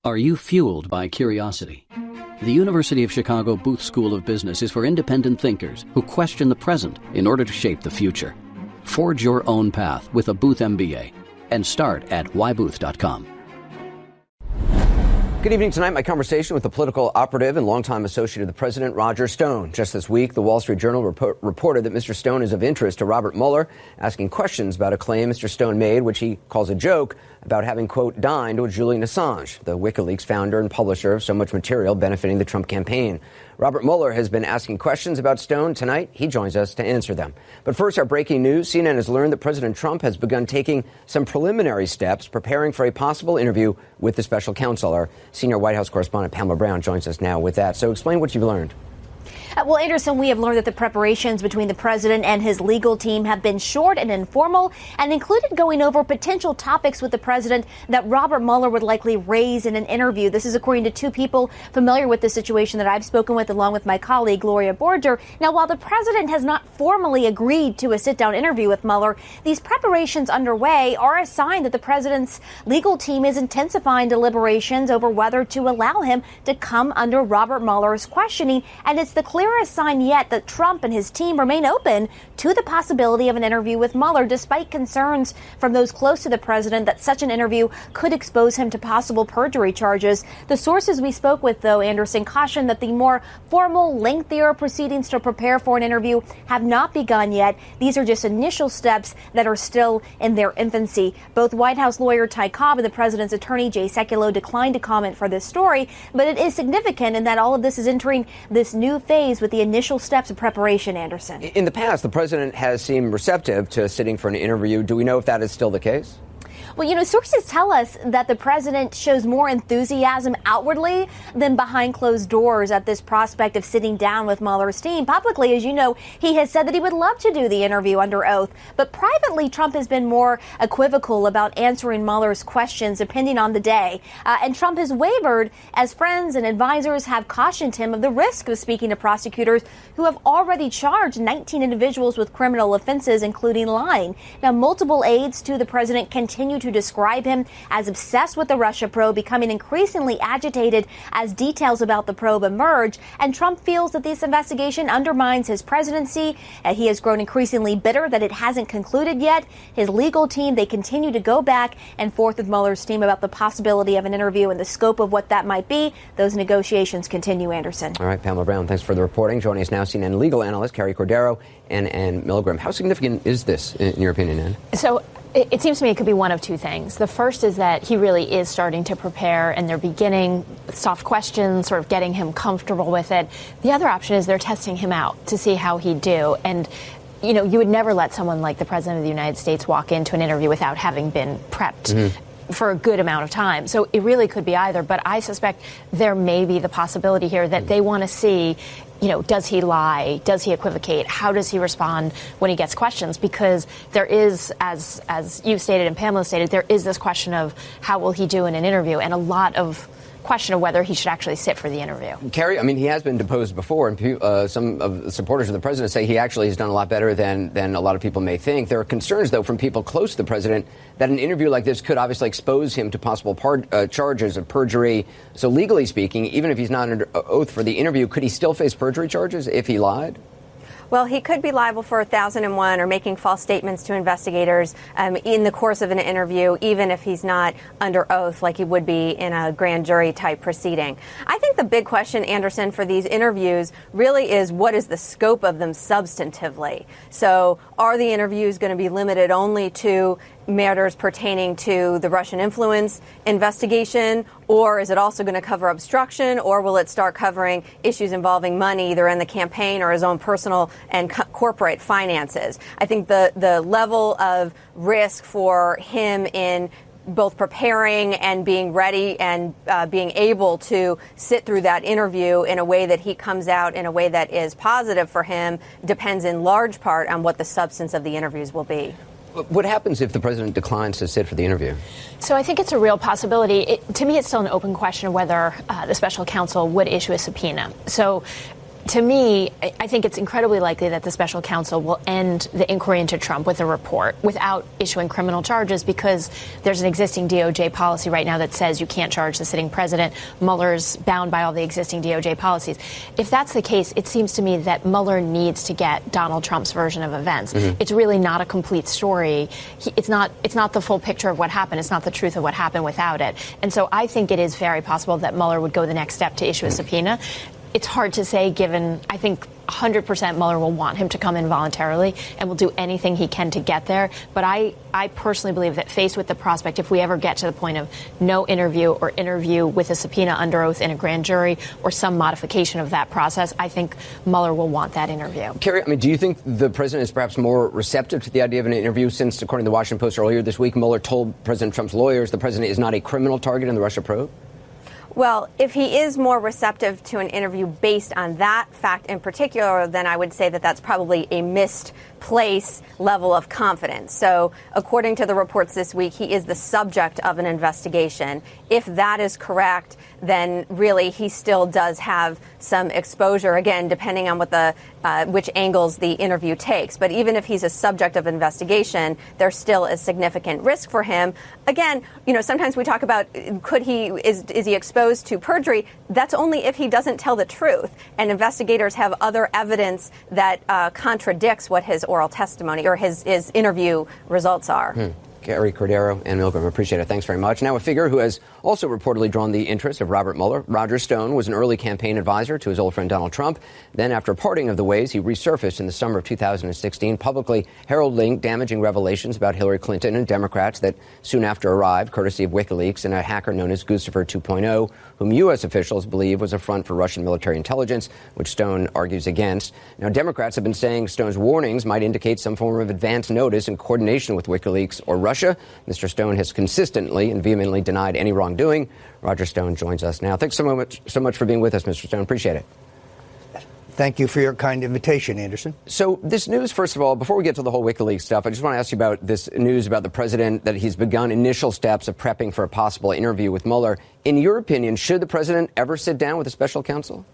Are you fueled by curiosity? The University of Chicago Booth School of Business is for independent thinkers who question the present in order to shape the future. Forge your own path with a Booth MBA and start at whybooth.com. Good evening. Tonight, my conversation with the political operative and longtime associate of the president, Roger Stone. Just this week, the Wall Street Journal reported that Mr. Stone is of interest to Robert Mueller, asking questions about a claim Mr. Stone made, which he calls a joke, about having, quote, dined with Julian Assange, the WikiLeaks founder and publisher of so much material benefiting the Trump campaign. Robert Mueller has been asking questions about Stone. Tonight, he joins us to answer them. But first, our breaking news. CNN has learned that President Trump has begun taking some preliminary steps preparing for a possible interview with the special counsel. Our senior White House correspondent Pamela Brown joins us now with that. So explain what you've learned. Well, Anderson, we have learned that the preparations between the president and his legal team have been short and informal and included going over potential topics with the president that Robert Mueller would likely raise in an interview. This is according to two people familiar with the situation that I've spoken with, along with my colleague, Gloria Borger. Now, while the president has not formally agreed to a sit-down interview with Mueller, these preparations underway are a sign that the president's legal team is intensifying deliberations over whether to allow him to come under Robert Mueller's questioning. And it's the clearest sign yet that Trump and his team remain open to the possibility of an interview with Mueller, despite concerns from those close to the president that such an interview could expose him to possible perjury charges. The sources we spoke with, though, Anderson, cautioned that the more formal, lengthier proceedings to prepare for an interview have not begun yet. These are just initial steps that are still in their infancy. Both White House lawyer Ty Cobb and the president's attorney Jay Sekulow declined to comment for this story, but it is significant in that all of this is entering this new phase with the initial steps of preparation, Anderson. In the past, the president has seemed receptive to sitting for an interview. Do we know if that is still the case? Well, sources tell us that the president shows more enthusiasm outwardly than behind closed doors at this prospect of sitting down with Mueller's team. Publicly, as you know, he has said that he would love to do the interview under oath. But privately, Trump has been more equivocal about answering Mueller's questions depending on the day. And Trump has wavered as friends and advisors have cautioned him of the risk of speaking to prosecutors who have already charged 19 individuals with criminal offenses, including lying. Now, multiple aides to the president continue to describe him as obsessed with the Russia probe, becoming increasingly agitated as details about the probe emerge. And Trump feels that this investigation undermines his presidency. He has grown increasingly bitter that it hasn't concluded yet. His legal team, they continue to go back and forth with Mueller's team about the possibility of an interview and the scope of what that might be. Those negotiations continue, Anderson. All right, Pamela Brown, thanks for the reporting. Joining us now, CNN legal analyst Carrie Cordero and Ann Milgram. How significant is this, in your opinion, Ann? So it seems to me it could be one of two things. The first is that he really is starting to prepare and they're beginning soft questions, sort of getting him comfortable with it. The other option is they're testing him out to see how he'd do. And, you would never let someone like the president of the United States walk into an interview without having been prepped for a good amount of time. So it really could be either. But I suspect there may be the possibility here that they want to see, does he lie? Does he equivocate? How does he respond when he gets questions? Because there is, as you stated and Pamela stated, there is this question of how will he do in an interview and a lot of question of whether he should actually sit for the interview. Carrie, he has been deposed before, and some of the supporters of the president say he actually has done a lot better than a lot of people may think. There are concerns, though, from people close to the president that an interview like this could obviously expose him to possible charges of perjury. So legally speaking, even if he's not under oath for the interview, could he still face perjury charges if he lied? Well, he could be liable for 1001 or making false statements to investigators in the course of an interview, even if he's not under oath like he would be in a grand jury type proceeding. I think the big question, Anderson, for these interviews really is what is the scope of them substantively? So are the interviews going to be limited only to matters pertaining to the Russian influence investigation, or is it also going to cover obstruction, or will it start covering issues involving money either in the campaign or his own personal and corporate finances? I think the level of risk for him in both preparing and being ready and being able to sit through that interview in a way that he comes out in a way that is positive for him depends in large part on what the substance of the interviews will be. What happens if the president declines to sit for the interview? So I think it's a real possibility. To me, it's still an open question of whether the special counsel would issue a subpoena. So To me, I think it's incredibly likely that the special counsel will end the inquiry into Trump with a report without issuing criminal charges, because there's an existing DOJ policy right now that says you can't charge the sitting president. Mueller's bound by all the existing DOJ policies. If that's the case, it seems to me that Mueller needs to get Donald Trump's version of events. Mm-hmm. It's really not a complete story. It's not the full picture of what happened. It's not the truth of what happened without it. And so I think it is very possible that Mueller would go the next step to issue a subpoena. It's hard to say, given I think 100% Mueller will want him to come in voluntarily and will do anything he can to get there. But I personally believe that, faced with the prospect, if we ever get to the point of no interview or interview with a subpoena under oath in a grand jury or some modification of that process, I think Mueller will want that interview. Carrie, I mean, do you think the president is perhaps more receptive to the idea of an interview since, according to the Washington Post earlier this week, Mueller told President Trump's lawyers the president is not a criminal target in the Russia probe? Well, if he is more receptive to an interview based on that fact in particular, then I would say that that's probably a misplaced level of confidence. So according to the reports this week, he is the subject of an investigation. If that is correct, then really he still does have some exposure, again, depending on what which angles the interview takes. But even if he's a subject of investigation, there still is significant risk for him. Again, sometimes we talk about is he exposed to perjury? That's only if he doesn't tell the truth. And investigators have other evidence that contradicts what his oral testimony or his interview results are. Gary Cordero and Milgram, appreciate it. Thanks very much. Now, a figure who has also reportedly drawn the interest of Robert Mueller, Roger Stone, was an early campaign advisor to his old friend Donald Trump. Then, after parting of the ways, he resurfaced in the summer of 2016, publicly heralding damaging revelations about Hillary Clinton and Democrats that soon after arrived, courtesy of WikiLeaks and a hacker known as Guccifer 2.0, whom U.S. officials believe was a front for Russian military intelligence, which Stone argues against. Now, Democrats have been saying Stone's warnings might indicate some form of advance notice in coordination with WikiLeaks or Russia. Mr. Stone has consistently and vehemently denied any wrongdoing. Roger Stone joins us now. Thanks so much for being with us, Mr. Stone. Appreciate it. Thank you for your kind invitation, Anderson. So this news, first of all, before we get to the whole WikiLeaks stuff, I just want to ask you about this news about the president, that he's begun initial steps of prepping for a possible interview with Mueller. In your opinion, should the president ever sit down with a special counsel?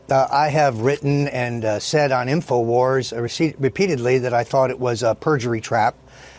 I have written and said on InfoWars repeatedly that I thought it was a perjury trap,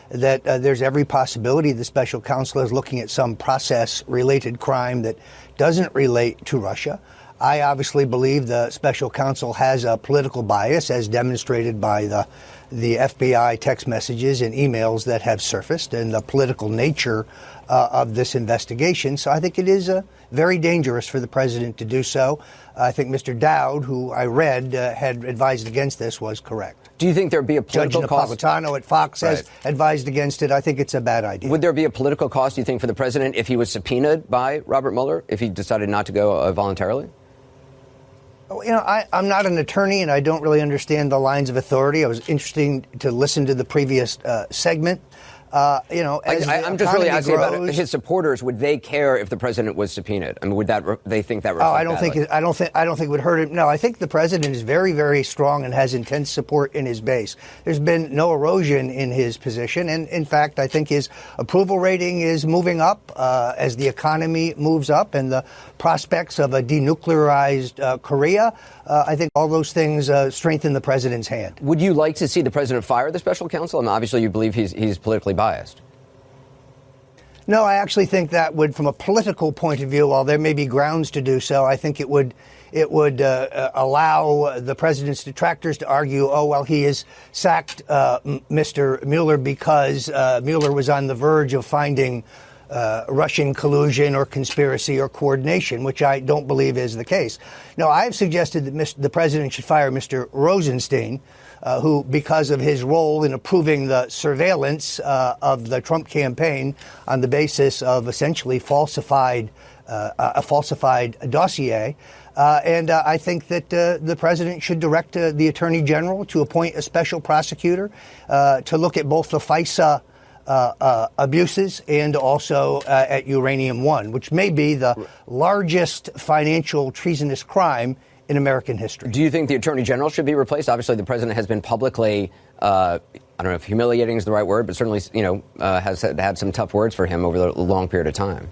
that there's every possibility the special counsel is looking at some process-related crime that doesn't relate to Russia. I obviously believe the special counsel has a political bias, as demonstrated by the FBI text messages and emails that have surfaced and the political nature of this investigation. So I think it is very dangerous for the president to do so. I think Mr. Dowd, who I read had advised against this, was correct. Do you think there'd be a political Judge cost? Napolitano at Fox has advised against it. I think it's a bad idea. Would there be a political cost, do you think, for the president if he was subpoenaed by Robert Mueller, if he decided not to go voluntarily? I'm not an attorney, and I don't really understand the lines of authority. It was interesting to listen to the previous segment. I'm just really asking about his supporters. Would they care if the president was subpoenaed? I mean, would they think that? I don't think it would hurt him. No, I think the president is very, very strong and has intense support in his base. There's been no erosion in his position, and in fact, I think his approval rating is moving up as the economy moves up, and the prospects of a denuclearized Korea. I think all those things strengthen the president's hand. Would you like to see the president fire the special counsel? I mean, obviously, you believe he's politically biased. No, I actually think that would, from a political point of view, while there may be grounds to do so, I think it would allow the president's detractors to argue, oh, well, he has sacked Mr. Mueller because Mueller was on the verge of finding Russian collusion or conspiracy or coordination, which I don't believe is the case. No, I have suggested that the president should fire Mr. Rosenstein, who, because of his role in approving the surveillance of the Trump campaign on the basis of essentially a falsified dossier. And I think that the president should direct the attorney general to appoint a special prosecutor to look at both the FISA abuses and also at Uranium One, which may be the largest financial treasonous crime in American history. Do you think the attorney general should be replaced? Obviously, the president has been publicly, I don't know if humiliating is the right word, but certainly, has had some tough words for him over a long period of time.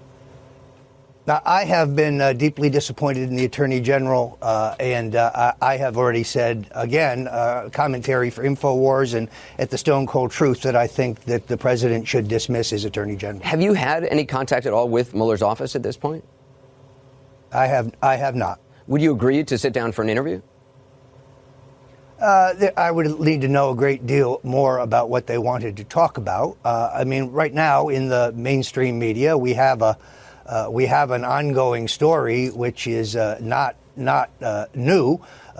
Now, I have been deeply disappointed in the Attorney General, and I have already said, again, commentary for InfoWars and at the Stone Cold Truth, that I think that the president should dismiss his Attorney General. Have you had any contact at all with Mueller's office at this point? I have not. Would you agree to sit down for an interview? I would need to know a great deal more about what they wanted to talk about. I mean, right now in the mainstream media, we have an ongoing story which is not new,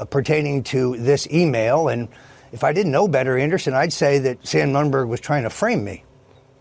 pertaining to this email. And if I didn't know better, Anderson, I'd say that Sam Nunberg was trying to frame me.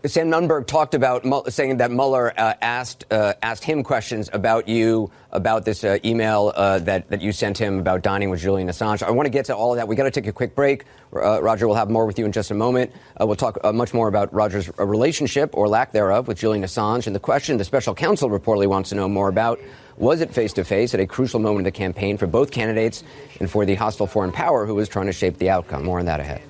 Sam Nunberg talked about saying that Mueller asked him questions about you, about this email that you sent him about dining with Julian Assange. I want to get to all of that. We got to take a quick break. Roger, we'll have more with you in just a moment. We'll talk much more about Roger's relationship or lack thereof with Julian Assange. And the question the special counsel reportedly wants to know more about: was it face-to-face at a crucial moment of the campaign for both candidates and for the hostile foreign power who was trying to shape the outcome? More on that ahead.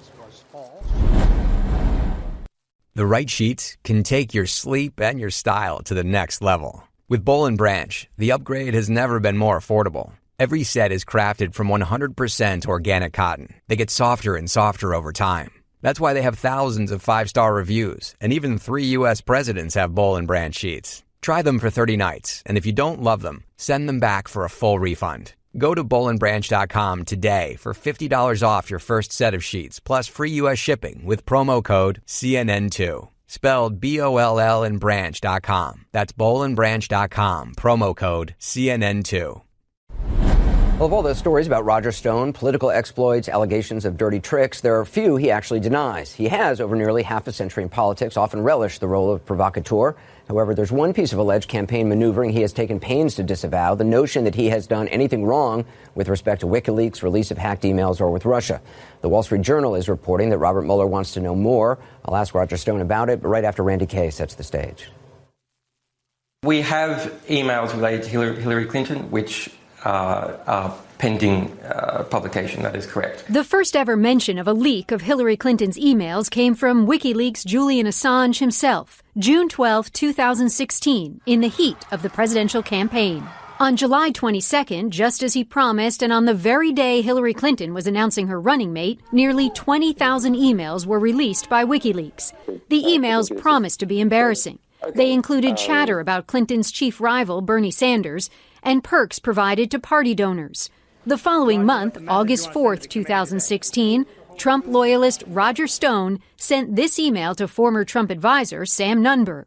The right sheets can take your sleep and your style to the next level. With Boll & Branch, the upgrade has never been more affordable. Every set is crafted from 100% organic cotton. They get softer and softer over time. That's why they have thousands of 5-star reviews, and even 3 U.S. presidents have Boll & Branch sheets. Try them for 30 nights, and if you don't love them, send them back for a full refund. Go to bollandbranch.com today for $50 off your first set of sheets, plus free U.S. shipping with promo code CNN2. Spelled B-O-L-L and branch.com. That's bollandbranch.com, promo code CNN2. Well, of all the stories about Roger Stone, political exploits, allegations of dirty tricks, there are a few he actually denies. He has, over nearly half a century in politics, often relished the role of provocateur. However, there's one piece of alleged campaign maneuvering he has taken pains to disavow: the notion that he has done anything wrong with respect to WikiLeaks, release of hacked emails, or with Russia. The Wall Street Journal is reporting that Robert Mueller wants to know more. I'll ask Roger Stone about it, but right after Randy Kaye sets the stage. We have emails related to Hillary Clinton, which are pending publication. That is correct. The first ever mention of a leak of Hillary Clinton's emails came from WikiLeaks' Julian Assange himself, June 12, 2016, in the heat of the presidential campaign. On July 22nd, just as he promised, and on the very day Hillary Clinton was announcing her running mate, nearly 20,000 emails were released by WikiLeaks. The emails promised to be embarrassing. They included chatter about Clinton's chief rival, Bernie Sanders, and perks provided to party donors. The following month, August 4th, 2016, Trump loyalist Roger Stone sent this email to former Trump advisor Sam Nunberg.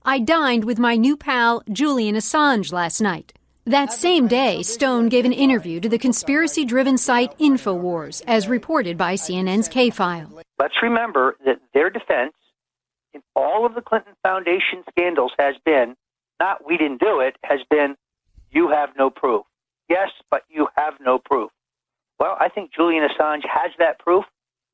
"I dined with my new pal Julian Assange last night." That same day, Stone gave an interview to the conspiracy-driven site InfoWars, as reported by CNN's K-File. Let's remember that their defense in all of the Clinton Foundation scandals has been, not "we didn't do it," has been, "you have no proof." Yes, but you have no proof. Well, I think Julian Assange has that proof,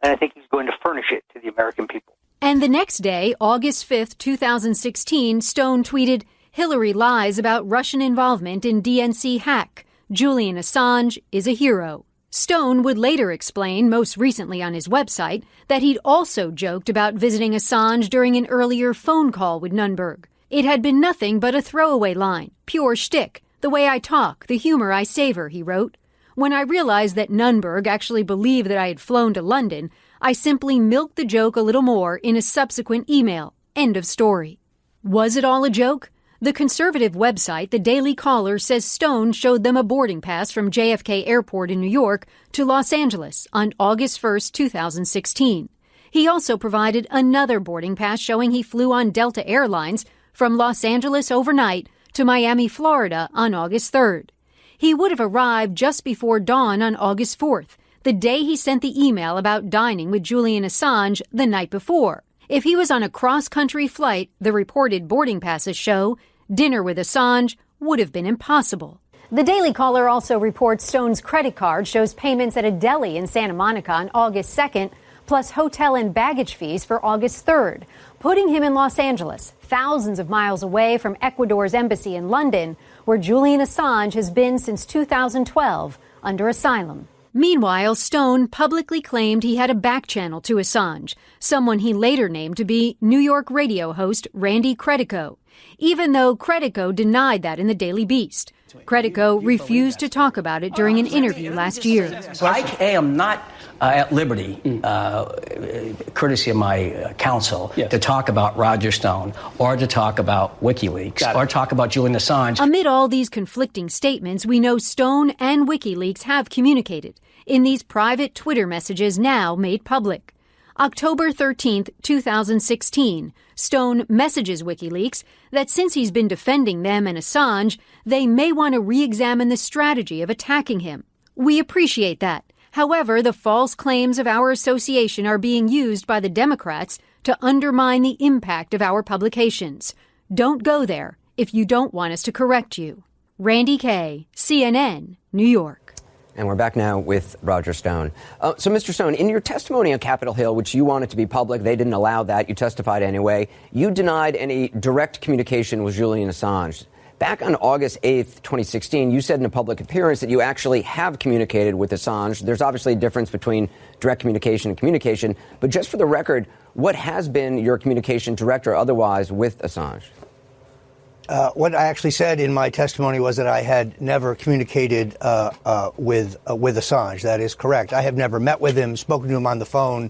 and I think he's going to furnish it to the American people. And the next day, August 5th, 2016, Stone tweeted, "Hillary lies about Russian involvement in DNC hack. Julian Assange is a hero." Stone would later explain, most recently on his website, that he'd also joked about visiting Assange during an earlier phone call with Nunberg. It had been nothing but a throwaway line, pure shtick, "the way I talk, the humor I savor," he wrote. "When I realized that Nunberg actually believed that I had flown to London, I simply milked the joke a little more in a subsequent email. End of story." Was it all a joke? The conservative website, The Daily Caller, says Stone showed them a boarding pass from JFK Airport in New York to Los Angeles on August 1st, 2016. He also provided another boarding pass showing he flew on Delta Airlines from Los Angeles overnight to Miami, Florida on August 3rd. He would have arrived just before dawn on August 4th, the day he sent the email about dining with Julian Assange the night before. If he was on a cross-country flight, the reported boarding passes show, dinner with Assange would have been impossible. The Daily Caller also reports Stone's credit card shows payments at a deli in Santa Monica on August 2nd, plus hotel and baggage fees for August 3rd, putting him in Los Angeles, thousands of miles away from Ecuador's embassy in London, where Julian Assange has been since 2012 under asylum. Meanwhile, Stone publicly claimed he had a back channel to Assange, someone he later named to be New York radio host Randy Credico. even though Credico denied that in the Daily Beast. Credico refused to talk about it during an interview last year. I am not at liberty, courtesy of my counsel, to talk about Roger Stone or to talk about WikiLeaks or talk about Julian Assange. Amid all these conflicting statements, we know Stone and WikiLeaks have communicated in these private Twitter messages now made public. October 13th, 2016, Stone messages WikiLeaks that since he's been defending them and Assange, they may want to re-examine the strategy of attacking him. We appreciate that. However, the false claims of our association are being used by the Democrats to undermine the impact of our publications. Don't go there if you don't want us to correct you. Randy Kay, CNN, New York. And we're back now with Roger Stone. So, Mr. Stone, in your testimony on Capitol Hill, which you wanted to be public, they didn't allow that. You testified anyway. You denied any direct communication with Julian Assange. Back on August 8th, 2016, you said in a public appearance that you actually have communicated with Assange. There's obviously a difference between direct communication and communication. But just for the record, what has been your communication, direct or otherwise, with Assange? What I actually said in my testimony was that I had never communicated with Assange. That is correct. I have never met with him, spoken to him on the phone,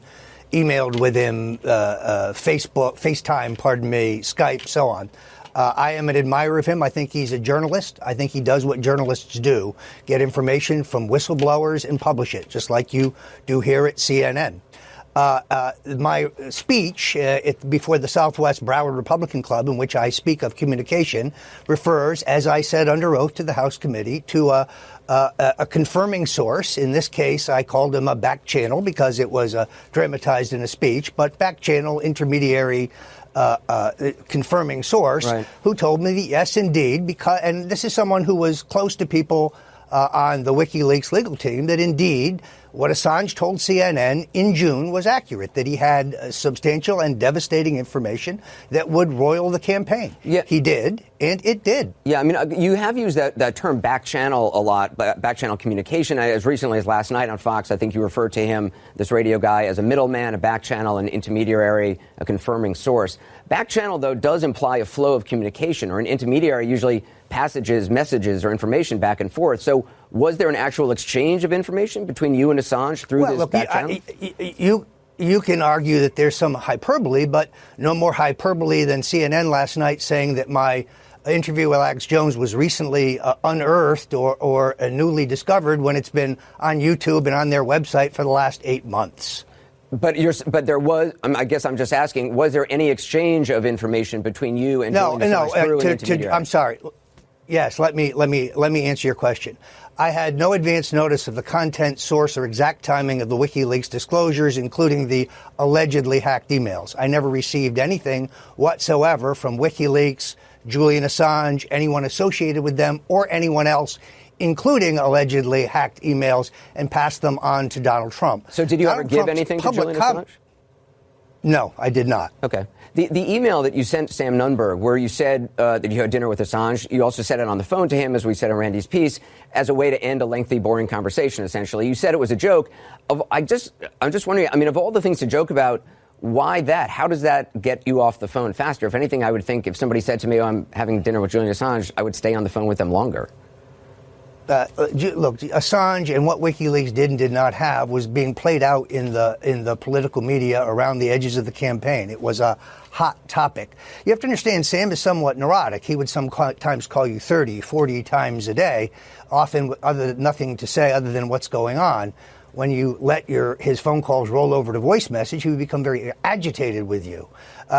emailed with him, FaceTime, Skype, so on. I am an admirer of him. I think he's a journalist. I think he does what journalists do, get information from whistleblowers and publish it, just like you do here at CNN. My speech before the Southwest Broward Republican Club, in which I speak of communication, refers, as I said under oath to the House committee, to a confirming source. In this case, I called him a back channel because it was dramatized in a speech, but back channel intermediary confirming source, right, who told me that, yes, indeed, and this is someone who was close to people on the WikiLeaks legal team, that indeed what Assange told CNN in June was accurate, that he had substantial and devastating information that would roil the campaign. Yeah. He did, and it did. Yeah, I mean, you have used that term back channel a lot, back channel communication. As recently as last night on Fox, I think you referred to him, this radio guy, as a middleman, a back channel, an intermediary, a confirming source. Back channel, though, does imply a flow of communication, or an intermediary usually passages, messages, or information back and forth. So was there an actual exchange of information between you and Assange through this back channel? You can argue that there's some hyperbole, but no more hyperbole than CNN last night saying that my interview with Alex Jones was recently unearthed or newly discovered when it's been on YouTube and on their website for the last 8 months. But there was. I guess I'm just asking: was there any exchange of information between you and Julian Assange through an intermediary? I'm sorry. Yes, let me answer your question. I had no advance notice of the content, source, or exact timing of the WikiLeaks disclosures, including the allegedly hacked emails. I never received anything whatsoever from WikiLeaks, Julian Assange, anyone associated with them, or anyone else, including allegedly hacked emails, and passed them on to Donald Trump. So did you ever give anything to Julian Assange? No, I did not. Okay. The email that you sent Sam Nunberg, where you said that you had dinner with Assange, you also said it on the phone to him, as we said in Randy's piece, as a way to end a lengthy, boring conversation, essentially. You said it was a joke. I'm just wondering, I mean, of all the things to joke about, why that? How does that get you off the phone faster? If anything, I would think if somebody said to me, oh, I'm having dinner with Julian Assange, I would stay on the phone with them longer. Look, Assange and what WikiLeaks did and did not have was being played out in the political media around the edges of the campaign. It was a hot topic. You have to understand, Sam is somewhat neurotic. He would sometimes call you 30, 40 times a day, often with nothing to say other than what's going on. When you let his phone calls roll over to voice message, he would become very agitated with you.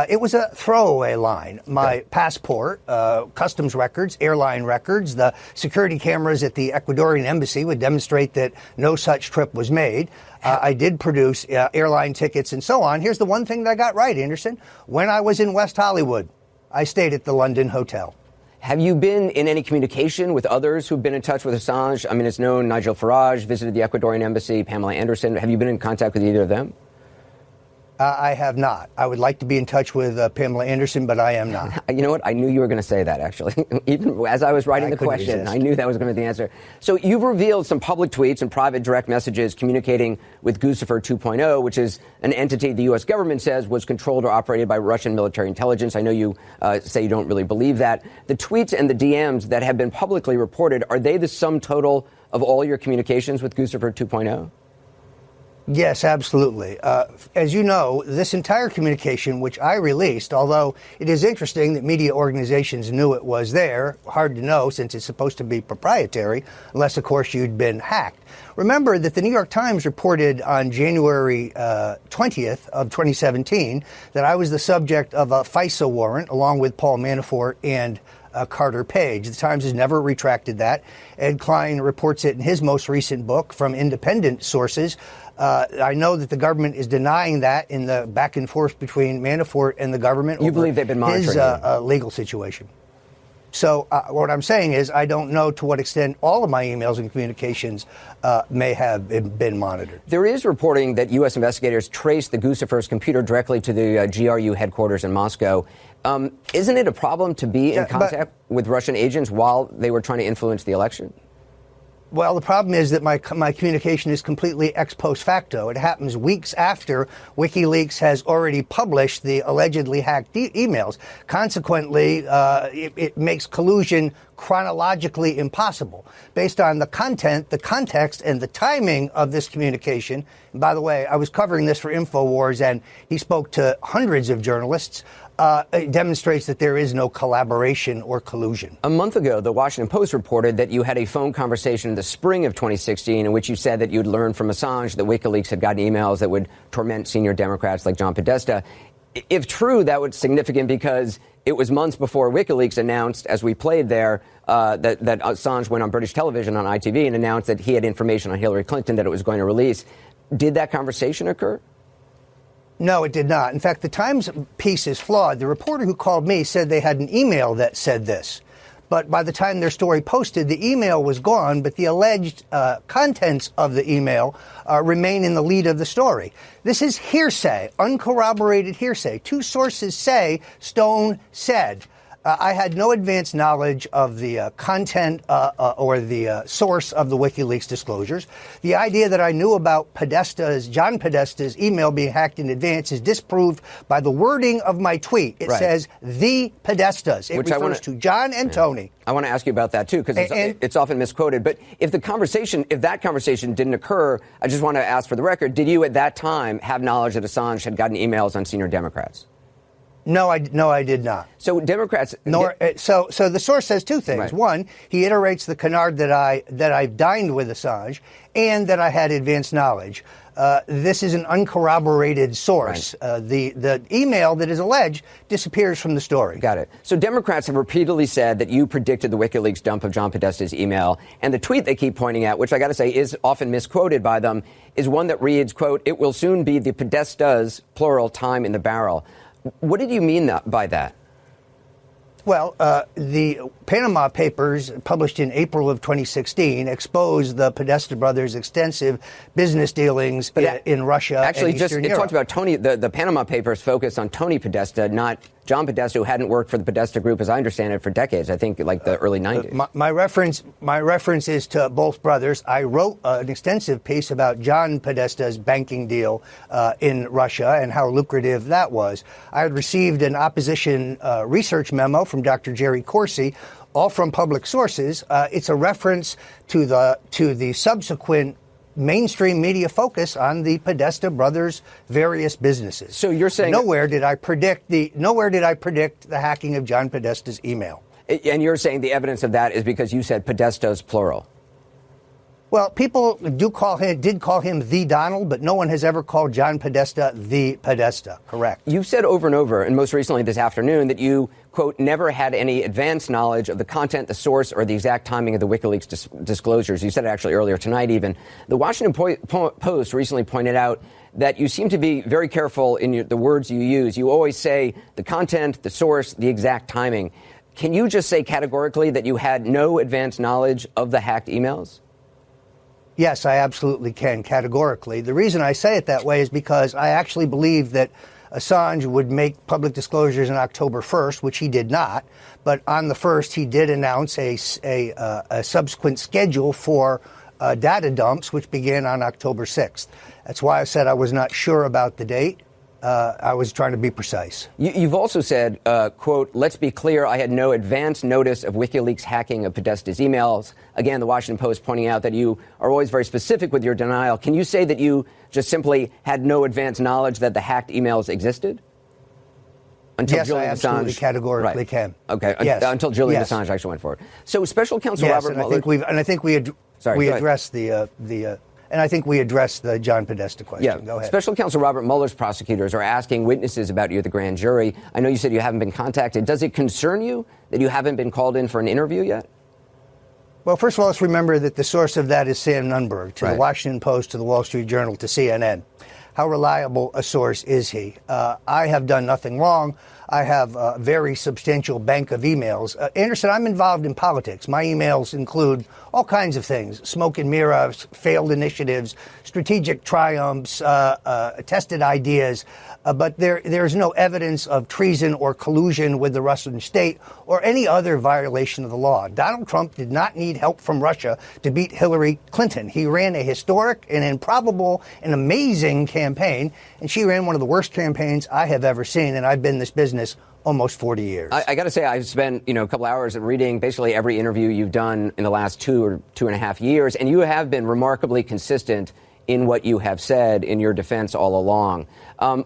It was a throwaway line. My passport, customs records, airline records, the security cameras at the Ecuadorian embassy would demonstrate that no such trip was made. I did produce airline tickets and so on. Here's the one thing that I got right, Anderson. When I was in West Hollywood, I stayed at the London Hotel. Have you been in any communication with others who've been in touch with Assange? I mean, it's known Nigel Farage visited the Ecuadorian embassy, Pamela Anderson. Have you been in contact with either of them? I have not. I would like to be in touch with Pamela Anderson, but I am not. You know what? I knew you were going to say that, actually. Even as I was writing the question, resist. I knew that was going to be the answer. So you've revealed some public tweets and private direct messages communicating with Guccifer 2.0, which is an entity the U.S. government says was controlled or operated by Russian military intelligence. I know you say you don't really believe that. The tweets and the DMs that have been publicly reported, are they the sum total of all your communications with Guccifer 2.0? Yes, absolutely. As you know, this entire communication, which I released, although it is interesting that media organizations knew it was there, hard to know since it's supposed to be proprietary, unless, of course, you'd been hacked. Remember that the New York Times reported on January 20th of 2017 that I was the subject of a FISA warrant, along with Paul Manafort and Carter Page. The Times has never retracted that. Ed Klein reports it in his most recent book from independent sources. I know that the government is denying that in the back and forth between Manafort and the government. You believe they've been monitoring his legal situation. So what I'm saying is I don't know to what extent all of my emails and communications may have been monitored. There is reporting that U.S. investigators traced the Guccifer's computer directly to the GRU headquarters in Moscow. Isn't it a problem to be in contact with Russian agents while they were trying to influence the election? Well, the problem is that my communication is completely ex post facto. It happens weeks after WikiLeaks has already published the allegedly hacked emails. Consequently, it makes collusion chronologically impossible. Based on the content, the context, and the timing of this communication. And by the way, I was covering this for InfoWars, and he spoke to hundreds of journalists. It demonstrates that there is no collaboration or collusion. A month ago, the Washington Post reported that you had a phone conversation in the spring of 2016 in which you said that you'd learned from Assange that WikiLeaks had gotten emails that would torment senior Democrats like John Podesta. If true, that was significant because it was months before WikiLeaks announced, as we played there, that Assange went on British television on ITV and announced that he had information on Hillary Clinton that it was going to release. Did that conversation occur? No, it did not. In fact, the Times piece is flawed. The reporter who called me said they had an email that said this. But by the time their story posted, the email was gone, but the alleged contents of the email remain in the lead of the story. This is hearsay, uncorroborated hearsay. Two sources say Stone said. I had no advanced knowledge of the content or the source of the WikiLeaks disclosures. The idea that I knew about John Podesta's email being hacked in advance is disproved by the wording of my tweet. It says the Podestas. It refers to John and Tony. I want to ask you about that, too, because it's often misquoted. But if that conversation didn't occur, I just want to ask for the record, did you at that time have knowledge that Assange had gotten emails on senior Democrats? No, I did not. So Democrats. So the source says two things. Right. One, he iterates the canard that I dined with Assange, and that I had advanced knowledge. This is an uncorroborated source. Right. The email that is alleged disappears from the story. Got it. So Democrats have repeatedly said that you predicted the WikiLeaks dump of John Podesta's email, and the tweet they keep pointing at, which I got to say is often misquoted by them, is one that reads, quote, "It will soon be the Podestas, plural, time in the barrel." What did you mean by that? Well, the Panama Papers, published in April of 2016, exposed the Podesta brothers' extensive business dealings in Russia actually, and Eastern Europe. It talked about Tony. The Panama Papers focused on Tony Podesta, not John Podesta, who hadn't worked for the Podesta Group, as I understand it, for decades. I think like the early 90s. My reference is to both brothers. I wrote an extensive piece about John Podesta's banking deal in Russia and how lucrative that was. I had received an opposition research memo from Dr. Jerry Corsi, all from public sources. It's a reference to the subsequent mainstream media focus on the Podesta brothers' various businesses. So you're saying nowhere did I predict the hacking of John Podesta's email. And you're saying the evidence of that is because you said Podestas, plural. Well, people did call him the Donald, but no one has ever called John Podesta the Podesta. Correct. You've said over and over, and most recently this afternoon, that you, quote, never had any advanced knowledge of the content, the source, or the exact timing of the WikiLeaks disclosures. You said it actually earlier tonight even. The Washington Post recently pointed out that you seem to be very careful in the words you use. You always say the content, the source, the exact timing. Can you just say categorically that you had no advanced knowledge of the hacked emails? Yes, I absolutely can, categorically. The reason I say it that way is because I actually believe that Assange would make public disclosures on October 1st, which he did not. But on the 1st, he did announce a subsequent schedule for data dumps, which began on October 6th. That's why I said I was not sure about the date. I was trying to be precise. You've also said, quote, let's be clear, I had no advance notice of WikiLeaks hacking of Podesta's emails. Again, the Washington Post pointing out that you are always very specific with your denial. Can you say that you just simply had no advance knowledge that the hacked emails existed? Until yes, Julian I absolutely Assange, categorically right. can. Okay, yes. Until Julian yes. Assange actually went forward. So Special Counsel yes, Robert and Mueller... I think we addressed and I think we addressed the John Podesta question. Yeah. Go ahead. Special Counsel Robert Mueller's prosecutors are asking witnesses about you at the grand jury. I know you said you haven't been contacted. Does it concern you that you haven't been called in for an interview yet? Well, first of all, let's remember that the source of that is Sam Nunberg, to right. the Washington Post, to the Wall Street Journal, to CNN. How reliable a source is he? I have done nothing wrong. I have a very substantial bank of emails. Anderson, I'm involved in politics. My emails include all kinds of things: smoke and mirrors, failed initiatives, strategic triumphs, tested ideas. But there's no evidence of treason or collusion with the Russian state or any other violation of the law. Donald Trump did not need help from Russia to beat Hillary Clinton. He ran a historic and improbable and amazing campaign, and she ran one of the worst campaigns I have ever seen, and I've been in this business almost 40 years. I got to say, I've spent, a couple hours reading basically every interview you've done in the last 2 or 2.5 years, and you have been remarkably consistent in what you have said in your defense all along.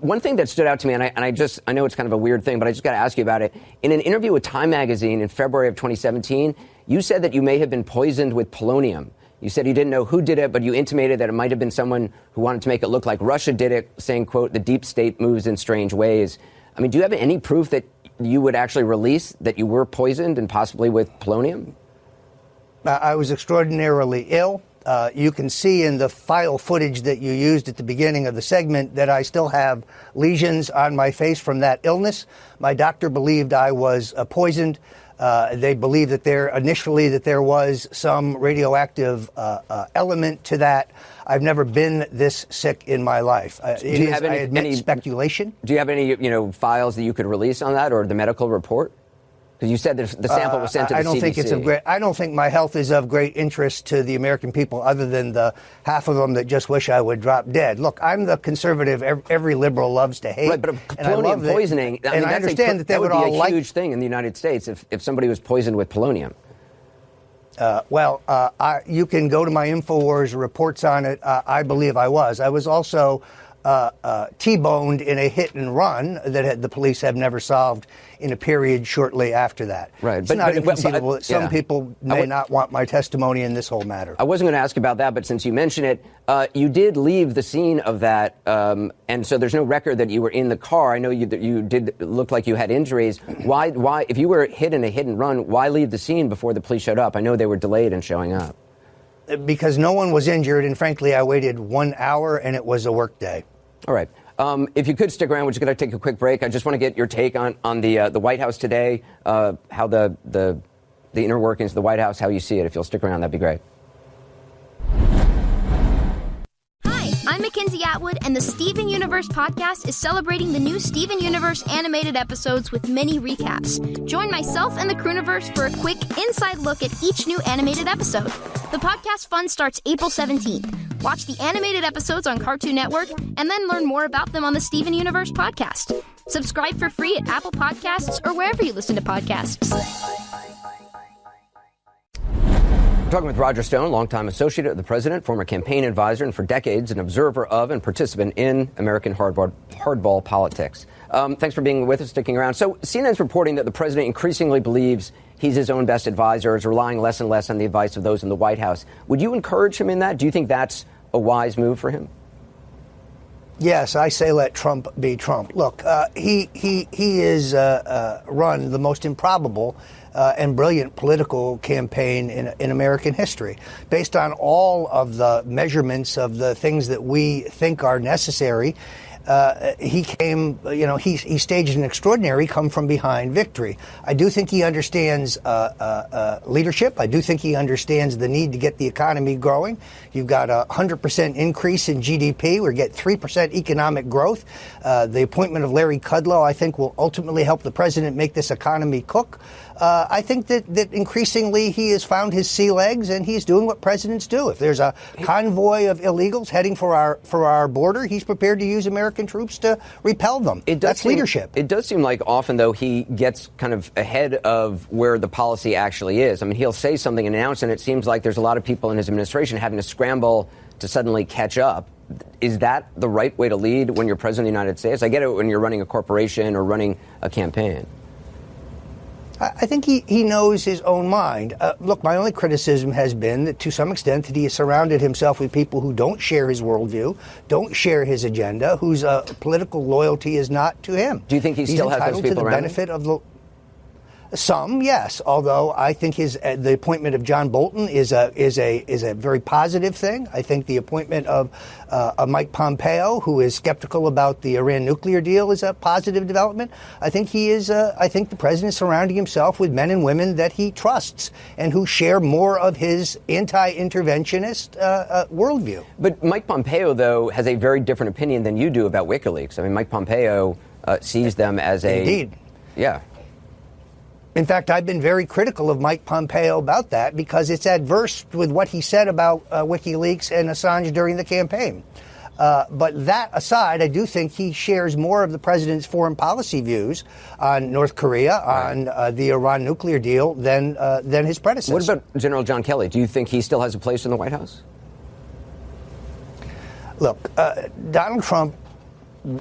One thing that stood out to me, and I know it's kind of a weird thing, but I just got to ask you about it. In an interview with Time magazine in February of 2017, you said that you may have been poisoned with polonium. You said you didn't know who did it, but you intimated that it might have been someone who wanted to make it look like Russia did it, saying, quote, the deep state moves in strange ways. I mean, do you have any proof that you would actually release that you were poisoned and possibly with polonium? I was extraordinarily ill. You can see in the file footage that you used at the beginning of the segment that I still have lesions on my face from that illness. My doctor believed I was poisoned. They believed that there was some radioactive element to that. I've never been this sick in my life. I admit speculation. Do you have any files that you could release on that, or the medical report? Because you said the sample was sent to the CDC. I don't think my health is of great interest to the American people, other than the half of them that just wish I would drop dead. Look, I'm the conservative every liberal loves to hate. Right, but polonium poisoning, I understand that would be a huge thing in the United States if somebody was poisoned with polonium. You can go to my InfoWars reports on it. I believe I was. I was also T-boned in a hit and run that the police have never solved in a period shortly after that. Right. It's not inconceivable that some people may not want my testimony in this whole matter. I wasn't going to ask about that, but since you mention it, you did leave the scene of that, and so there's no record that you were in the car. I know you did look like you had injuries. Why, if you were hit in a hit and run, why leave the scene before the police showed up? I know they were delayed in showing up. Because no one was injured, and frankly, I waited 1 hour, and it was a work day. All right. If you could stick around, we're just going to take a quick break. I just want to get your take on the White House today, how the inner workings of the White House, how you see it. If you'll stick around, that'd be great. Hi, I'm Mackenzie Atwood, and the Steven Universe podcast is celebrating the new Steven Universe animated episodes with mini recaps. Join myself and the Crewniverse for a quick inside look at each new animated episode. The podcast fun starts April 17th. Watch the animated episodes on Cartoon Network, and then learn more about them on the Steven Universe podcast. Subscribe for free at Apple Podcasts or wherever you listen to podcasts. We're talking with Roger Stone, longtime associate of the president, former campaign advisor, and for decades an observer of and participant in American hardball politics. Thanks for being with us, sticking around. So CNN's reporting that the president increasingly believes he's his own best advisor, is relying less and less on the advice of those in the White House. Would you encourage him in that? Do you think that's a wise move for him? Yes, I say let Trump be Trump. Look, he is run the most improbable and brilliant political campaign in American history, based on all of the measurements of the things that we think are necessary. he came, he staged an extraordinary come from behind victory. I do think he understands leadership. I do think he understands the need to get the economy growing. You've got a 100% increase in GDP. We're getting 3% economic growth. The appointment of Larry Kudlow, I think, will ultimately help the president make this economy cook. I think that increasingly he has found his sea legs and he's doing what presidents do. If there's a convoy of illegals heading for our border, he's prepared to use American troops to repel them. That's leadership. It does seem like often, though, he gets kind of ahead of where the policy actually is. I mean, he'll say something and announce, and it seems like there's a lot of people in his administration having to scramble to suddenly catch up. Is that the right way to lead when you're president of the United States? I get it when you're running a corporation or running a campaign. I think he knows his own mind. Look, my only criticism has been that to some extent that he has surrounded himself with people who don't share his worldview, don't share his agenda, whose political loyalty is not to him. Do you think he still has those people around? He's entitled to the benefit of the... Some, yes. Although I think the appointment of John Bolton is a very positive thing. I think the appointment of Mike Pompeo, who is skeptical about the Iran nuclear deal, is a positive development. I think I think the president is surrounding himself with men and women that he trusts and who share more of his anti-interventionist worldview. But Mike Pompeo, though, has a very different opinion than you do about WikiLeaks. I mean, Mike Pompeo sees them as Indeed. Yeah. In fact, I've been very critical of Mike Pompeo about that because it's adverse with what he said about WikiLeaks and Assange during the campaign. But that aside, I do think he shares more of the president's foreign policy views on North Korea, on the Iran nuclear deal than his predecessor. What about General John Kelly? Do you think he still has a place in the White House? Look, Donald Trump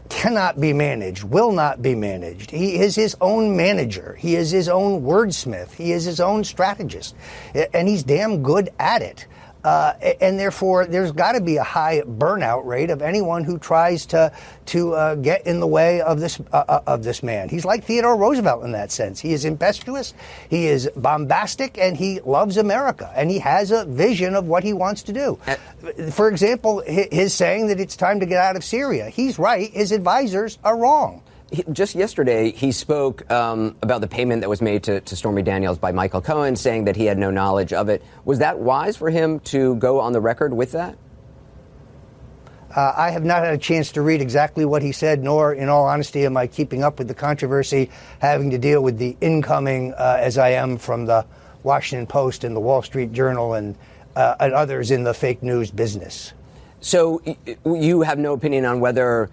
cannot be managed, will not be managed. He is his own manager. He is his own wordsmith. He is his own strategist. And he's damn good at it. And therefore, there's got to be a high burnout rate of anyone who tries to get in the way of this man. He's like Theodore Roosevelt in that sense. He is impetuous, he is bombastic, and he loves America. And he has a vision of what he wants to do. For example, his saying that it's time to get out of Syria. He's right. His advisors are wrong. Just yesterday, he spoke about the payment that was made to Stormy Daniels by Michael Cohen, saying that he had no knowledge of it. Was that wise for him to go on the record with that? I have not had a chance to read exactly what he said, nor, in all honesty, am I keeping up with the controversy having to deal with the incoming, as I am from the Washington Post and the Wall Street Journal and others in the fake news business. So you have no opinion on whether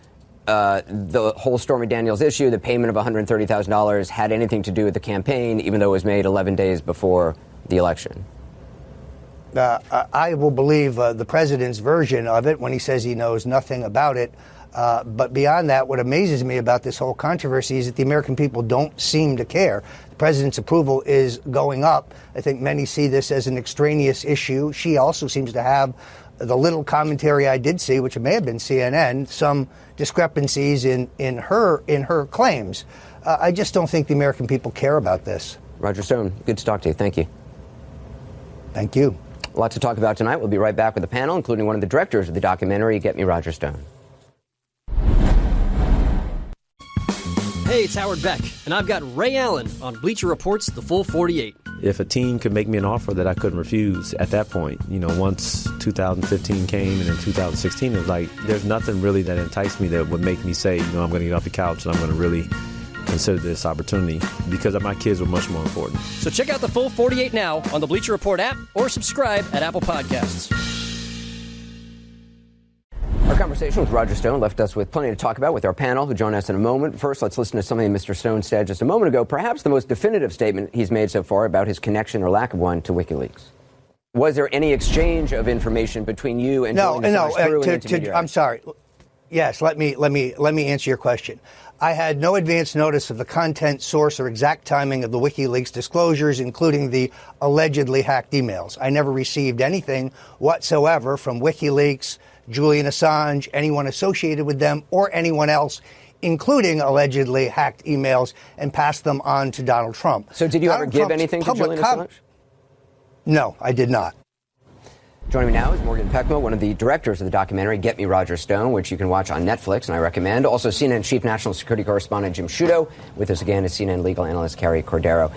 the whole Stormy Daniels issue, the payment of $130,000, had anything to do with the campaign, even though it was made 11 days before the election? I will believe the president's version of it when he says he knows nothing about it. But beyond that, what amazes me about this whole controversy is that the American people don't seem to care. The president's approval is going up. I think many see this as an extraneous issue. She also seems to have the little commentary I did see, which may have been CNN, some discrepancies in her claims. I just don't think the American people care about this. Roger Stone, good to talk to you. Thank you. Thank you. A lot to talk about tonight. We'll be right back with a panel, including one of the directors of the documentary, Get Me Roger Stone. Hey, it's Howard Beck, and I've got Ray Allen on Bleacher Report's The Full 48. If a team could make me an offer that I couldn't refuse at that point, once 2015 came and then 2016, it was like there's nothing really that enticed me that would make me say, I'm going to get off the couch and I'm going to really consider this opportunity because my kids were much more important. So check out The Full 48 now on the Bleacher Report app or subscribe at Apple Podcasts. Our conversation with Roger Stone left us with plenty to talk about with our panel, who join us in a moment. First, let's listen to something Mr. Stone said just a moment ago, perhaps the most definitive statement he's made so far about his connection or lack of one to WikiLeaks. Was there any exchange of information between you and Julian Assange through an intermediary? I'm sorry. Yes, let me answer your question. I had no advance notice of the content, source, or exact timing of the WikiLeaks disclosures, including the allegedly hacked emails. I never received anything whatsoever from WikiLeaks, Julian Assange, anyone associated with them, or anyone else, including allegedly hacked emails, and passed them on to Donald Trump. So did you ever give anything to Julian Assange? No, I did not. Joining me now is Morgan Peckma, one of the directors of the documentary Get Me Roger Stone, which you can watch on Netflix, and I recommend. Also, CNN Chief National Security Correspondent Jim Sciutto. With us again is CNN legal analyst Carrie Cordero.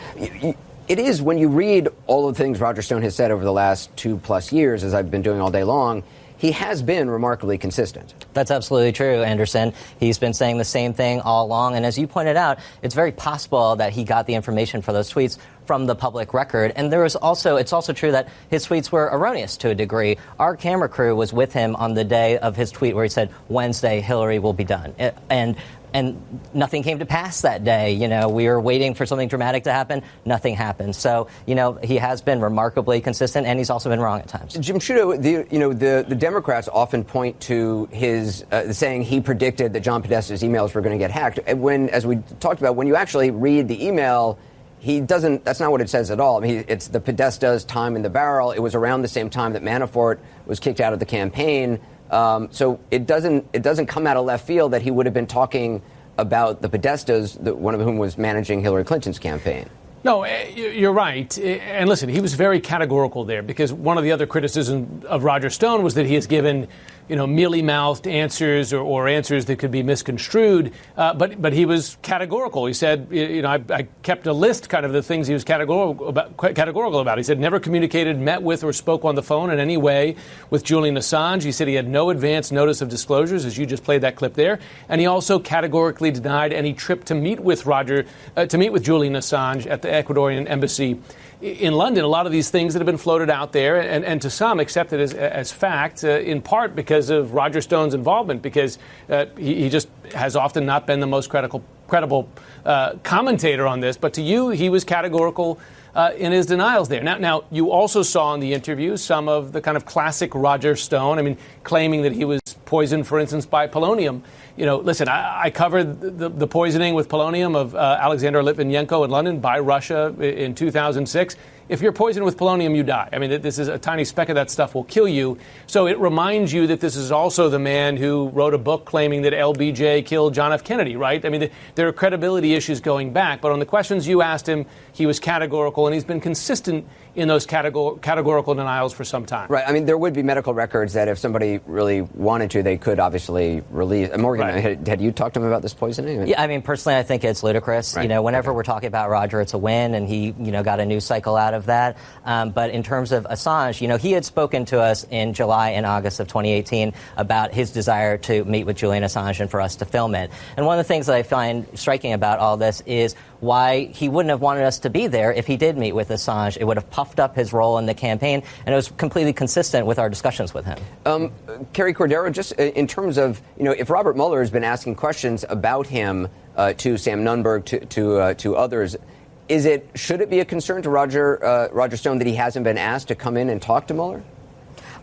It is, when you read all of the things Roger Stone has said over the last 2+ years, as I've been doing all day long, he has been remarkably consistent. That's absolutely true, Anderson. He's been saying the same thing all along. And as you pointed out, it's very possible that he got the information for those tweets from the public record. And it's also true that his tweets were erroneous to a degree. Our camera crew was with him on the day of his tweet where he said, Wednesday, Hillary will be done. And nothing came to pass that day. You know, we were waiting for something dramatic to happen. Nothing happened. So, you know, he has been remarkably consistent, and he's also been wrong at times. Jim Sciutto, the Democrats often point to his saying he predicted that John Podesta's emails were going to get hacked. When, as we talked about, when you actually read the email, he doesn't. That's not what it says at all. I mean, it's the Podesta's time in the barrel. It was around the same time that Manafort was kicked out of the campaign. So it doesn't come out of left field that he would have been talking about the Podestas, one of whom was managing Hillary Clinton's campaign. No, you're right. And listen, he was very categorical there, because one of the other criticisms of Roger Stone was that he has given, mealy-mouthed answers or answers that could be misconstrued. But he was categorical. He said, I kept a list kind of the things he was categorical about. He said never communicated, met with, or spoke on the phone in any way with Julian Assange. He said he had no advance notice of disclosures, as you just played that clip there. And he also categorically denied any trip to meet with Julian Assange at the Ecuadorian embassy in London. A lot of these things that have been floated out there and to some accepted as fact, in part because of Roger Stone's involvement, because he just has often not been the most credible commentator on this. But to you, he was categorical in his denials there. Now, you also saw in the interview some of the kind of classic Roger Stone, claiming that he was poisoned, for instance, by polonium. Listen, I covered the poisoning with polonium of Alexander Litvinenko in London by Russia in 2006. If you're poisoned with polonium, you die. This is a tiny speck of that stuff will kill you. So it reminds you that this is also the man who wrote a book claiming that LBJ killed John F. Kennedy, right? There are credibility issues going back. But on the questions you asked him, he was categorical, and he's been consistent in those categorical denials for some time. Right. There would be medical records that if somebody really wanted to, they could obviously release. Morgan, right. Had you talked to him about this poisoning? Yeah, personally, I think it's ludicrous. Right. Whenever we're talking about Roger, it's a win, and he, got a news cycle out of that. But in terms of Assange, he had spoken to us in July and August of 2018 about his desire to meet with Julian Assange and for us to film it. And one of the things that I find striking about all this is why he wouldn't have wanted us to be there if he did meet with Assange. It would have puffed up his role in the campaign, and it was completely consistent with our discussions with him. Carrie Cordero, just in terms of, if Robert Mueller has been asking questions about him to Sam Nunberg, to others, should it be a concern to Roger Stone that he hasn't been asked to come in and talk to Mueller?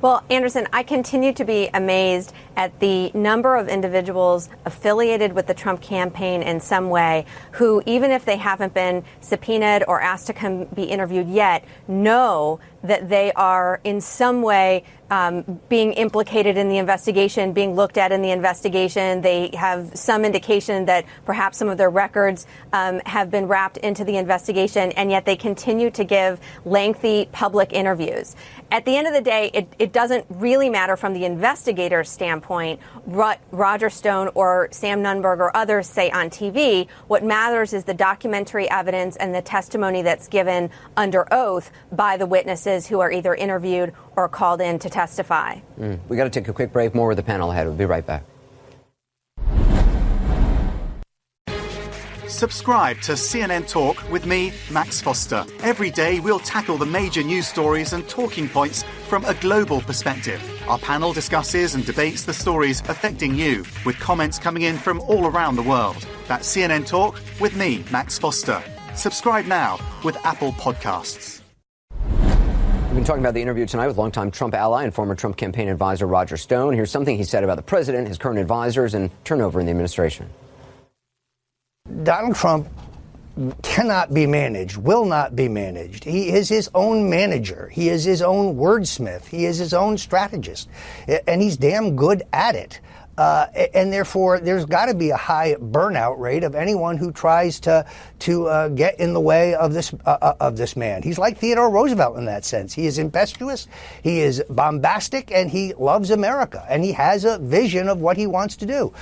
Well, Anderson, I continue to be amazed at the number of individuals affiliated with the Trump campaign in some way who, even if they haven't been subpoenaed or asked to come be interviewed yet, know that they are in some way being implicated in the investigation, being looked at in the investigation. They have some indication that perhaps some of their records have been wrapped into the investigation, and yet they continue to give lengthy public interviews. At the end of the day, it doesn't really matter from the investigator's standpoint what Roger Stone or Sam Nunberg or others say on TV. What matters is the documentary evidence and the testimony that's given under oath by the witnesses who are either interviewed or called in to testify. We got to take a quick break. More with the panel ahead. We'll be right back. Subscribe to CNN Talk with me, Max Foster. Every day we'll tackle the major news stories and talking points from a global perspective. Our panel discusses and debates the stories affecting you, with comments coming in from all around the world. That's CNN Talk with me, Max Foster. Subscribe now with Apple Podcasts. We've been talking about the interview tonight with longtime Trump ally and former Trump campaign advisor Roger Stone. Here's something he said about the president, his current advisors, and turnover in the administration. Donald Trump cannot be managed, will not be managed. He is his own manager. He is his own wordsmith. He is his own strategist. And he's damn good at it. And therefore, there's got to be a high burnout rate of anyone who tries to get in the way of this man. He's like Theodore Roosevelt in that sense. He is impetuous, he is bombastic, and he loves America. And he has a vision of what he wants to do.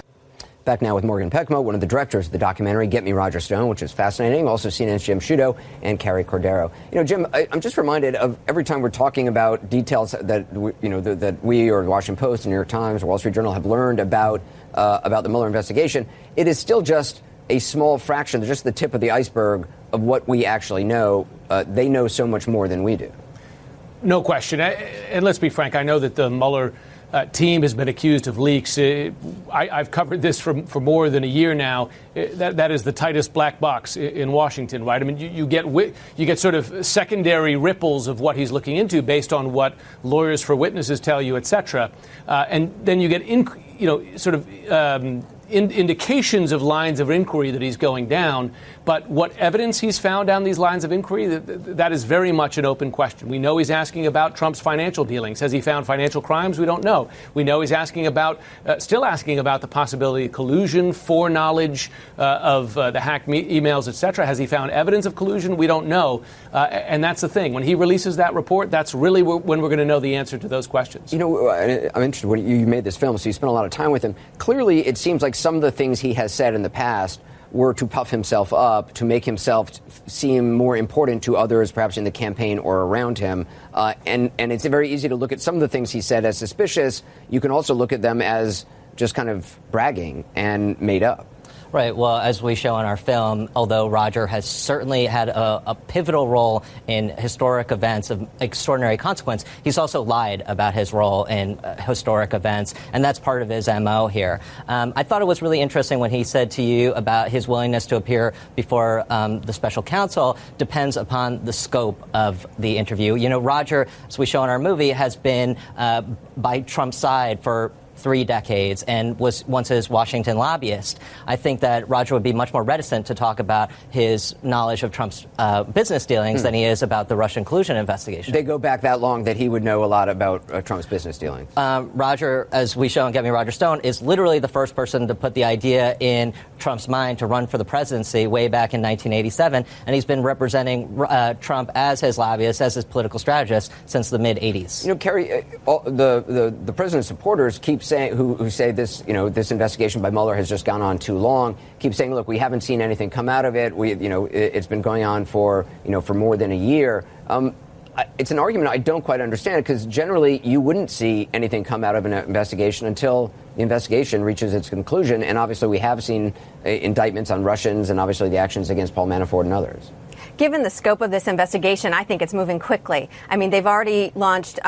Back now with Morgan Peckmo, one of the directors of the documentary Get Me Roger Stone, which is fascinating. Also CNN's Jim Sciutto and Carrie Cordero. You know, Jim, I'm just reminded of every time we're talking about details that that we or the Washington Post, the New York Times, or Wall Street Journal have learned about the Mueller investigation. It is still just a small fraction, just the tip of the iceberg of what we actually know. They know so much more than we do. No question. And let's be frank. I know that the Mueller team has been accused of leaks. I've covered this for more than a year now. That is the tightest black box in Washington, right? I mean, you get sort of secondary ripples of what he's looking into based on what lawyers for witnesses tell you, et cetera. And then you get indications of lines of inquiry that he's going down. But what evidence he's found down these lines of inquiry, that is very much an open question. We know he's asking about Trump's financial dealings. Has he found financial crimes? We don't know. We know he's still asking about the possibility of collusion, foreknowledge of the hacked emails, et cetera. Has he found evidence of collusion? We don't know. And that's the thing. When he releases that report, that's really when we're going to know the answer to those questions. You know, I'm interested. When you made this film, so you spent a lot of time with him. Clearly, it seems like some of the things he has said in the past were to puff himself up, to make himself seem more important to others, perhaps in the campaign or around him. And it's very easy to look at some of the things he said as suspicious. You can also look at them as just kind of bragging and made up. Right. Well, as we show in our film, although Roger has certainly had a pivotal role in historic events of extraordinary consequence, he's also lied about his role in historic events, and that's part of his MO here. I thought it was really interesting when he said to you about his willingness to appear before the special counsel depends upon the scope of the interview. You know, Roger, as we show in our movie, has been by Trump's side for 3 decades and was once his Washington lobbyist. I think that Roger would be much more reticent to talk about his knowledge of Trump's business dealings than he is about the Russian collusion investigation. They go back that long that he would know a lot about Trump's business dealings. Roger, as we show in Get Me Roger Stone, is literally the first person to put the idea in Trump's mind to run for the presidency way back in 1987, and he's been representing Trump as his lobbyist, as his political strategist since the mid-'80s. You know, Kerry, the president's supporters keep saying, who say this, this investigation by Mueller has just gone on too long, keep saying, look, we haven't seen anything come out of it. It's been going on for more than a year. It's an argument I don't quite understand, because generally you wouldn't see anything come out of an investigation until the investigation reaches its conclusion. And obviously we have seen indictments on Russians and obviously the actions against Paul Manafort and others. Given the scope of this investigation, I think it's moving quickly. I mean, they've already launched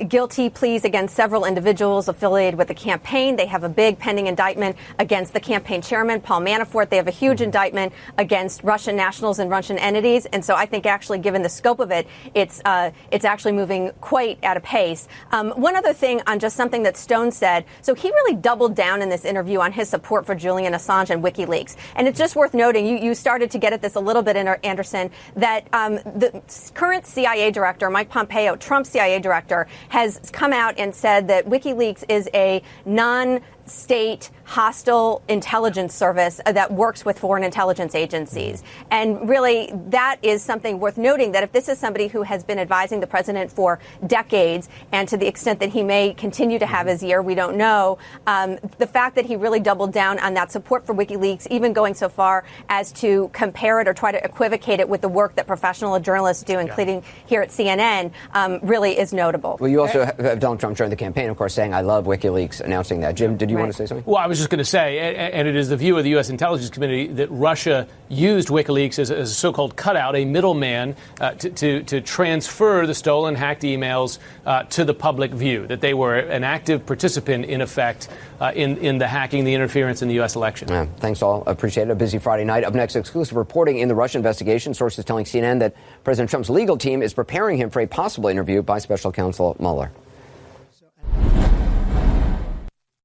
guilty pleas against several individuals affiliated with the campaign. They have a big pending indictment against the campaign chairman, Paul Manafort. They have a huge indictment against Russian nationals and Russian entities. And so I think actually, given the scope of it, it's actually moving quite at a pace. One other thing on just something that Stone said. So he really doubled down in this interview on his support for Julian Assange and WikiLeaks. And it's just worth noting, you started to get at this a little bit, Anderson, that the current CIA director, Mike Pompeo, Trump's CIA director, has come out and said that WikiLeaks is a non-state hostile intelligence service that works with foreign intelligence agencies. And really, that is something worth noting, that if this is somebody who has been advising the president for decades, and to the extent that he may continue to have his ear, we don't know, the fact that he really doubled down on that support for WikiLeaks, even going so far as to compare it or try to equivocate it with the work that professional journalists do, including here at CNN, really is notable. Well, you also have Donald Trump during the campaign, of course, saying, I love WikiLeaks, announcing that. Jim, did you want to say something? Well, I was just going to say, and it is the view of the U.S. Intelligence Committee, that Russia used WikiLeaks as a so-called cutout, a middleman, to transfer the stolen, hacked emails to the public view, that they were an active participant, in effect, in the hacking, the interference in the U.S. election. Yeah, thanks all. Appreciate it. A busy Friday night. Up next, exclusive reporting in the Russia investigation. Sources telling CNN that President Trump's legal team is preparing him for a possible interview by special counsel Mueller.